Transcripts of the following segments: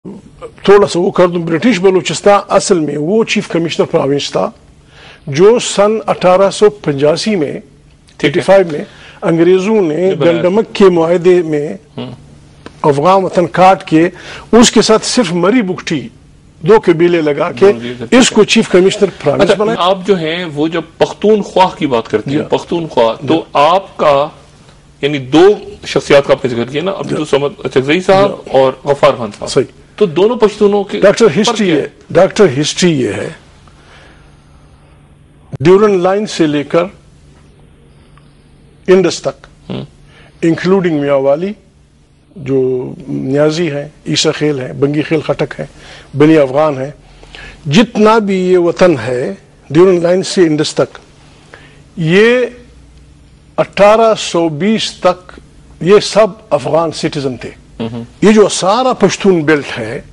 थोड़ा सा वो कर दूं, ब्रिटिश बलूचिस्तान असल में वो चीफ कमिश्नर प्रोविंस था जो सन 1885 में 85 में अंग्रेजों ने गंडमक के मुआहदे में अफगान वतन काट के उसके साथ सिर्फ मरी बुगटी दो कबीले लगा के इसको चीफ कमिश्नर प्रोविंस बनाया। आप जो हैं वो जब पख्तूनख्वा की बात करते हैं, पख्तूनख्वा, तो आपका यानी दो शख्सियत का आपने जिक्र किया ना, अब्दुल समद अचकज़ई साहब और गफ्फार खान साहब, सही, तो दोनों पश्तूनों के डॉक्टर हिस्ट्री ये है, ड्यूरन लाइन से लेकर इंडस तक इंक्लूडिंग मियावाली जो न्याजी हैं, ईसा खेल हैं, बंगी खेल खटक हैं, बनी अफगान हैं, जितना भी ये वतन है ड्यूरन लाइन से इंडस तक, ये 1820 तक ये सब अफगान सिटीजन थे। ये जो सारा पश्तून बेल्ट है,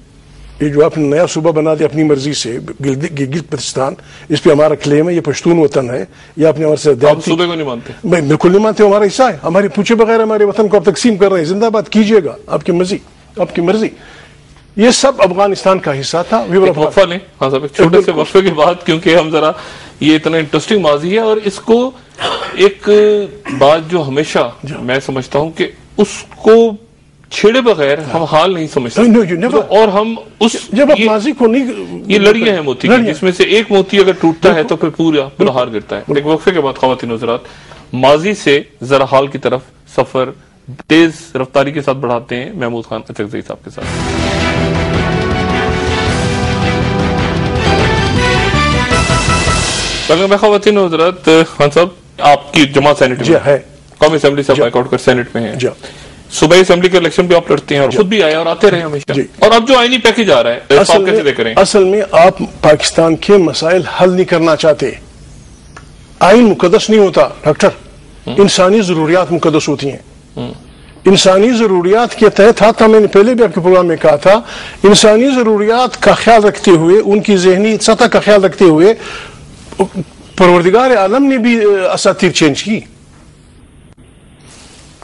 ये जो आपने नया सूबा बना दिया अपनी मर्जी से गिलगित बल्तिस्तान, इस पे हमारा क्लेम है, ये पश्तून वतन है, ये अपने हमारे से आप सूबे को नहीं मानते? मैं बिल्कुल नहीं मानते, हमारा हिस्सा है, हमारी पूछे बगैर हमारे वतन को आप तकसीम कर रहे हैं, जिंदाबाद कीजिएगा, आपकी मर्जी। ये सब अफगानिस्तान का हिस्सा था। वक्फा लें, हाँ साहब, छोटे से वक्फे के बाद, क्योंकि हम जरा ये इतना इंटरेस्टिंग माजी है और इसको एक बात जो हमेशा मैं समझता हूं कि उसको छेड़े बगैर हम हाल नहीं समझ सकते, तो और हम उस जब आप माजी को नहीं, ये लड़ियां हैं मोती की, जिसमें से एक मोती अगर टूटता है तो फिर पूरा हार गिरता है। एक वक्फे के बाद ख्वातीन हज़रात, माजी से जरा हाल की तरफ सफर तेज रफ्तारी के साथ बढ़ाते हैं महमूद खान अचकज़ई साहब के साथ। ख्वातीन हज़रात, खान साहब आपकी जमात सेनेट में है, कौमी असेंबली से बाइकआउट कर सेनेट में है, सूबाई असेंबली के इलेक्शन भी आप लड़ते हैं और खुद भी आए और आते रहे हमेशा, और अब जो आईनी पैकेज आ रहा है आप कैसे देख रहे हैं? असल में आप पाकिस्तान के मसाइल हल नहीं करना चाहते। आइन मुकद्दस नहीं होता डॉक्टर, इंसानी जरूरियात मुकद्दस होती हैं। इंसानी जरूरियात के तहत था, मैंने पहले भी आपके प्रोग्राम में कहा था, इंसानी जरूरियात का ख्याल रखते हुए, उनकी ज़हनी सतह का ख्याल रखते हुए परवरदिगार आलम ने भी असातीर चेंज की।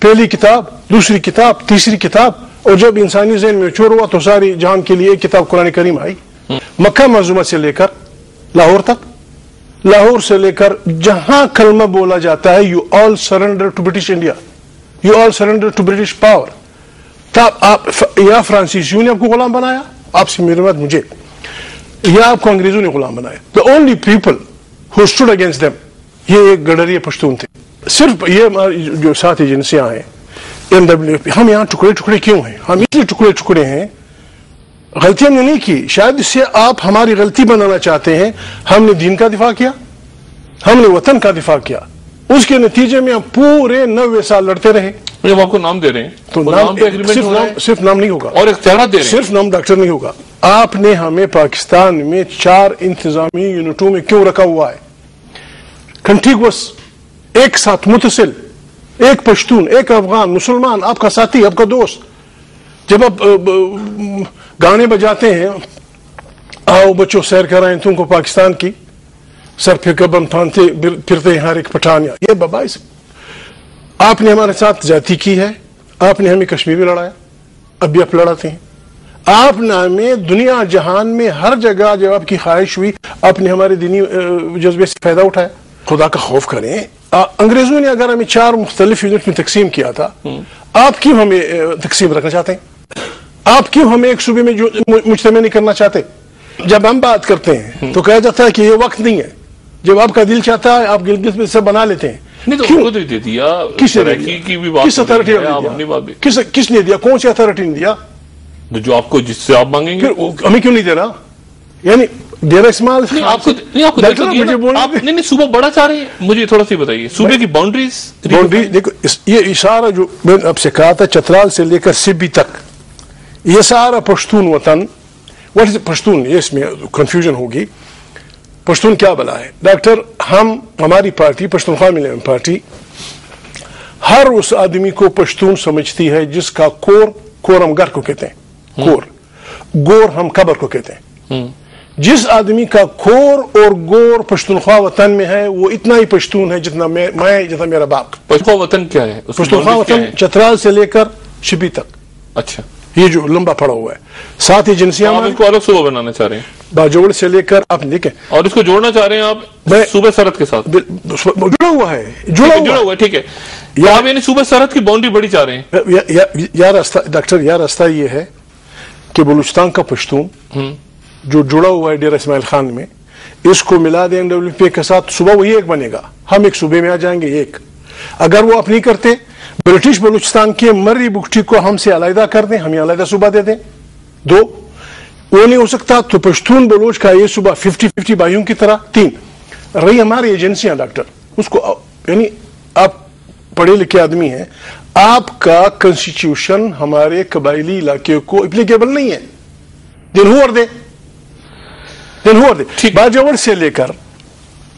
पहली किताब, दूसरी किताब, तीसरी किताब, और जब इंसानी ज़हन में चोर हुआ तो सारी जहान के लिए एक किताब कुरान करीम आई। मक्का मज़ूमा से लेकर लाहौर तक, लाहौर से लेकर जहां कलमा बोला जाता है, you all surrender to British India, you all surrender to British power. तब आप या फ्रांसीसियों ने आपको गुलाम बनाया, आपसे मेरे बात मुझे, या आपको अंग्रेजों ने गुलाम बनाया। The only people who stood against them ये एक गडरिया पश्तून थे। सिर्फ ये जो साथ एजेंसियां हैं, MWF, हम यहाँ टुकड़े टुकड़े क्यों हैं? हम इसलिए टुकड़े टुकड़े हैं, गलती हमने नहीं की, शायद इससे आप हमारी गलती बनाना चाहते हैं। हमने दीन का दिफा किया, हमने वतन का दिफा किया, उसके नतीजे में हम पूरे 90 साल लड़ते रहे। जब आपको नाम दे रहे हैं तो सिर्फ नाम नहीं होगा, और इख्तियारात दे रहे हैं, सिर्फ नाम डॉक्टर नहीं होगा। आपने हमें पाकिस्तान में 4 इंतजामी यूनिटों में क्यों रखा हुआ है? कंटिगुअस, एक साथ मुतसिल, एक पश्तून, एक अफगान, मुसलमान, आपका साथी, आपका दोस्त। जब आप गाने बजाते हैं, आओ बच्चों सैर कराएं तुमको पाकिस्तान की, सर पे कबम फानते फिरते हर एक पठानिया, ये बाबा, आपने हमारे साथ जाति की है, आपने हमें कश्मीर में लड़ाया, अब भी आप लड़ाते हैं। आपने हमें दुनिया जहान में हर जगह जब आपकी ख्वाहिश हुई, आपने हमारे दीनी जज्बे से फायदा उठाया। खुदा का खौफ करें, अंग्रेजों ने अगर हमें 4 मुख्तलिफ यूनिट में तकसीम किया था, आप क्यों हमें तकसीम रखना चाहते हैं? आप क्यों हमें एक सूबे में जो मुज्तमा नहीं करना चाहते? जब हम बात करते हैं तो कहा जाता है कि ये वक्त नहीं है, जब आपका दिल चाहता है आप गिलगित में सब बना लेते हैं। नहीं तो क्यों दे दिया? किसने दिया? कौन सी अथॉरिटी ने दिया? जो आपको, जिससे आप मांगेंगे, हमें क्यों नहीं दे रहा? यानी डेरा इस्माइल आपको नहीं, सूबा बड़ा चाह रहे हैं, मुझे थोड़ा सा बताइए सूबे की बाउंड्री देखो। ये इशारा जो मैंने आपसे कहा था, चतराल से लेकर सिब्बी तक, ये सारा पश्तून वतन। What is Pashtun? ये इसमें कंफ्यूजन होगी, पश्तून क्या बला है डॉक्टर? हमारी पार्टी पश्तूनख्वा मिलियन पार्टी हर उस आदमी को पश्तून समझती है जिसका कोर हम घर को कहते हैं, गोर हम कब्र को कहते हैं। जिस आदमी का खोर और गोर पश्तूनख्वा वतन में है, वो इतना ही पश्तून है जितना मैं जितना मेरा बाप। पश्तूनख्वा वतन क्या है? पश्तूनख्वा वतन चतराल से लेकर शिबी तक। अच्छा, ये जो लंबा पड़ा हुआ है, 7 एजेंसियां आप इसको अलग सूबा बनाना चाह रहे हैं, बाजोड़ से लेकर आप देखें, और इसको जोड़ना चाह रहे हैं आप सूबे सरहद के साथ? जुड़ा हुआ है, जुड़ा हुआ है, ठीक है। आप यानी सूबे सरहद की बाउंड्री बड़ी चाह रहे हैं? यार रास्ता ये है कि बलूचिस्तान का पश्तून जो जुड़ा हुआ है डेरा इस्माइल खान में, इसको मिला दें NWPA के साथ, सुबह वही एक बनेगा, हम एक सूबे में आ जाएंगे एक। अगर वो आप नहीं करते, ब्रिटिश बलूचिस्तान के मर्री बुगटी को हमसे अलहदा कर दें, हमें अलहदा सूबा दे दें। 2, वो नहीं हो सकता तो पश्तून बलूच का ये सूबा 50-50 भाइयों की तरह। 3, रही हमारी एजेंसियां डॉक्टर, उसको यानी आप पढ़े लिखे आदमी हैं, आपका कॉन्स्टिट्यूशन हमारे कबायली इलाके को एप्लीकेबल नहीं है, दिन हुआ दे। बाजोड़ से लेकर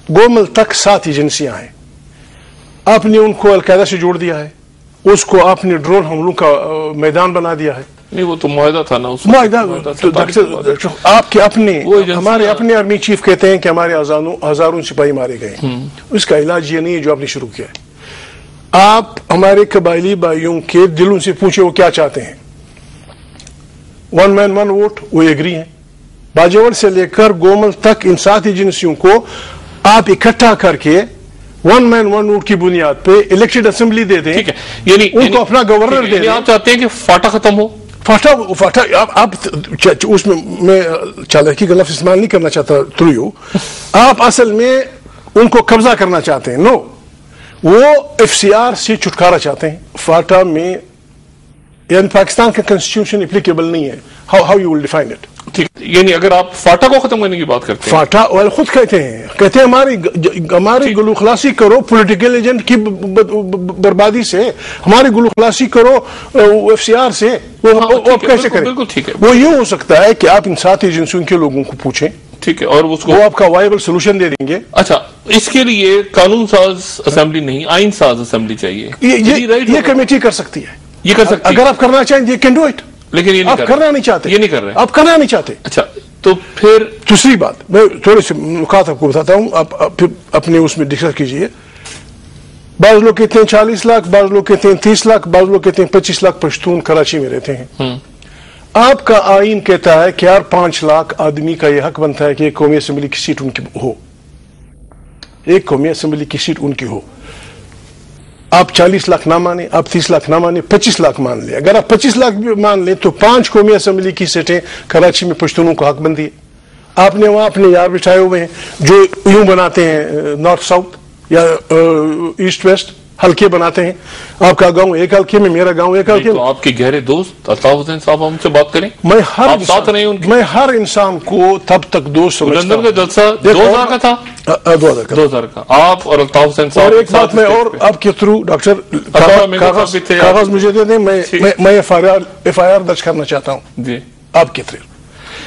गोमल तक 7 एजेंसियां हैं, आपने उनको अलकायदा से जोड़ दिया है, उसको आपने ड्रोन हमलों का मैदान बना दिया है। नहीं, वो तो मुआहदा था ना, मुआहदा तो डॉक्टर आपके अपने हमारे अपने आर्मी चीफ कहते हैं कि हमारे हजारों सिपाही मारे गए। उसका इलाज ये नहीं है जो आपने शुरू किया है। आप हमारे कबायली भाइयों के दिलों से पूछे वो क्या चाहते हैं। 1 मैन 1 वोट, वो एग्री है। बाजोड़ से लेकर गोमल तक इन 7 एजेंसियों को आप इकट्ठा करके 1 मैन 1 वोट की बुनियाद पे इलेक्टेड असेंबली दे दें, ठीक है, यानी उनको अपना गवर्नर दे दें। आप चाहते हैं कि फाटा खत्म हो? फाटा आप उसमें मैं चालाकी का लफ्ज़ इस्तेमाल नहीं करना चाहता थ्रू यू, आप असल में उनको कब्जा करना चाहते हैं। नो, वो FCR से छुटकारा चाहते हैं। फाटा में यानी पाकिस्तान का कॉन्स्टिट्यूशन एप्लीकेबल नहीं है। How you will define it? ठीक, यानी अगर आप फाटा को खत्म करने की बात करते हैं, फाटा वाले खुद कहते हैं हमारी गुलूखलासी करो पॉलिटिकल एजेंट की बर्बादी से, हमारी गुलूखलासी करो FCR से। वो आप कैसे करें? बिल्कुल ठीक है। वो यूं हो सकता है कि आप इन 7 एजेंसियों के लोगों को पूछें, ठीक है, और उसको वो आपका वायबल सोल्यूशन दे देंगे। अच्छा, इसके लिए कानून साज असेंबली नहीं, आइन साज असेंबली चाहिए। ये कमेटी कर सकती है, ये कर सकती है। अगर आप करना चाहें ये कैन डू इट, लेकिन ये नहीं आप करना नहीं चाहते, ये नहीं कर रहे, आप करना नहीं चाहते। अच्छा, तो फिर दूसरी बात मैं थोड़ी सी नुकात आपको बताता हूं, आप फिर अपने उसमें डिस्कस कीजिए। बाज लोग कहते हैं 40 लाख, बाज लोग कहते हैं 30 लाख, बाज लोग कहते हैं 25 लाख पश्तून कराची में रहते हैं। आपका आइन कहता है कि यार 5 लाख आदमी का यह हक बनता है कि एक कौमी असेंबली की सीट उनकी हो, एक कौमी असेंबली की सीट उनकी हो। आप 40 लाख ना माने, आप 30 लाख ना माने, 25 लाख मान ले। अगर आप 25 लाख भी मान ले तो 5 कौमी असेंबली की सीटें कराची में पश्तूनों को हक बंदी है। आपने वहां अपने यार बिठाए हुए हैं जो यूं बनाते हैं नॉर्थ साउथ या ईस्ट वेस्ट हल्के बनाते हैं। आपका गांव एक हल्के में, मेरा गांव एक हल्के में। तो आपके गहरे दोस्त अल्ताफ हुसैन साहब हमसे बात करें, मैं हर इंसान को तब तक दोस्त समझता हूं। लंदन का जलसा 2000 का था, 2000 का। आप और अल्ताफ हुसैन साहब, और एक बात मैं और आपके थ्रू डॉक्टर कागज मुझे दे दें, मैं FIR दर्ज करना चाहता हूं जी आपके थ्रू।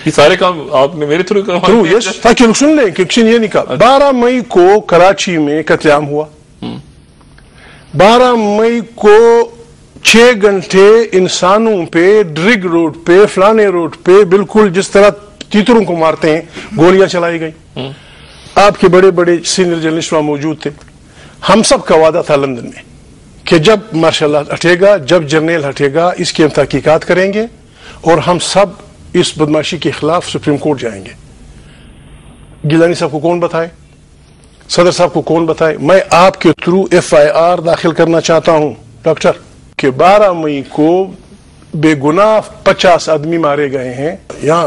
ये सारे काम आपने मेरे थ्रू करवाए, यस, ताकि सुन लें कि किसी ने ये नहीं कहा। 12 मई को कराची में कत्लेआम हुआ। 12 मई को 6 घंटे इंसानों पे ड्रिग रोड पे, फलाने रोड पे, बिल्कुल जिस तरह तीतरों को मारते हैं, गोलियां चलाई गई। आपके बड़े बड़े सीनियर जर्नलिस्ट वहां मौजूद थे। हम सब का वादा था लंदन में कि जब मार्शल हटेगा, जब जर्नल हटेगा, इसकी हम तहकीकात करेंगे और हम सब इस बदमाशी के खिलाफ सुप्रीम कोर्ट जाएंगे। गिलानी साहब को कौन बताए, सदर साहब को कौन बताए? मैं आपके थ्रू FIR दाखिल करना चाहता हूं डॉक्टर कि 12 मई को बेगुनाह 50 आदमी मारे गए हैं। यहां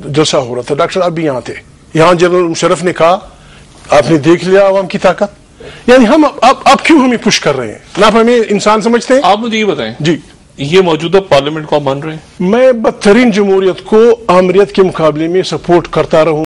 जलसा हो रहा था, डॉक्टर आप भी यहां थे। यहां जनरल मुशर्रफ ने कहा आपने देख लिया आवाम की ताकत। यानी हम अब क्यों हमें पुश कर रहे हैं? ना आप हमें इंसान समझते हैं? आप मुझे ये बताएं जी, ये मौजूदा पार्लियामेंट को आप मान रहे हैं? मैं बदतरीन जमहूरियत को आमरीत के मुकाबले में सपोर्ट करता रहूं।